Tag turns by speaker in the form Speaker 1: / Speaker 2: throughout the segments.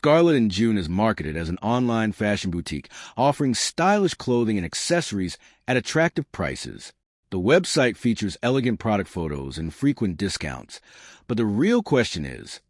Speaker 1: Scarlett June is marketed as an online fashion boutique offering stylish clothing and accessories at attractive prices. The website features elegant product photos and frequent discounts. But the real question is,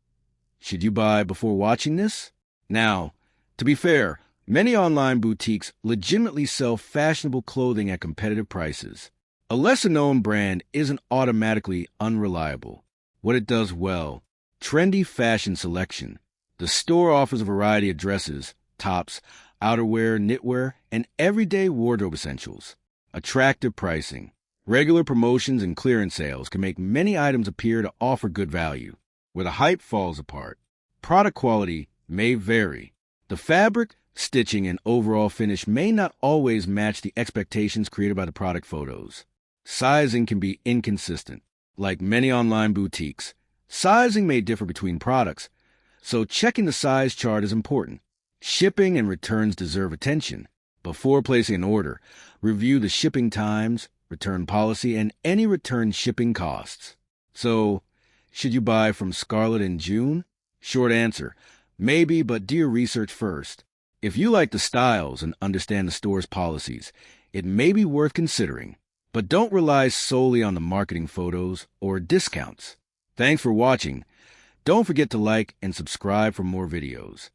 Speaker 1: should you buy before watching this? Now, to be fair, many online boutiques legitimately sell fashionable clothing at competitive prices. A lesser-known brand isn't automatically unreliable. What it does well: trendy fashion selection. The store offers a variety of dresses, tops, outerwear, knitwear, and everyday wardrobe essentials. Attractive pricing. Regular promotions and clearance sales can make many items appear to offer good value. Where the hype falls apart, product quality may vary. The fabric, stitching, and overall finish may not always match the expectations created by the product photos. Sizing can be inconsistent. Like many online boutiques, sizing may differ between products, so checking the size chart is important. Shipping and returns deserve attention. Before placing an order, review the shipping times, return policy, and any return shipping costs. So, should you buy from Scarlett June? Short answer: maybe, but do your research first. If you like the styles and understand the store's policies, it may be worth considering. But don't rely solely on the marketing photos or discounts. Thanks for watching. Don't forget to like and subscribe for more videos.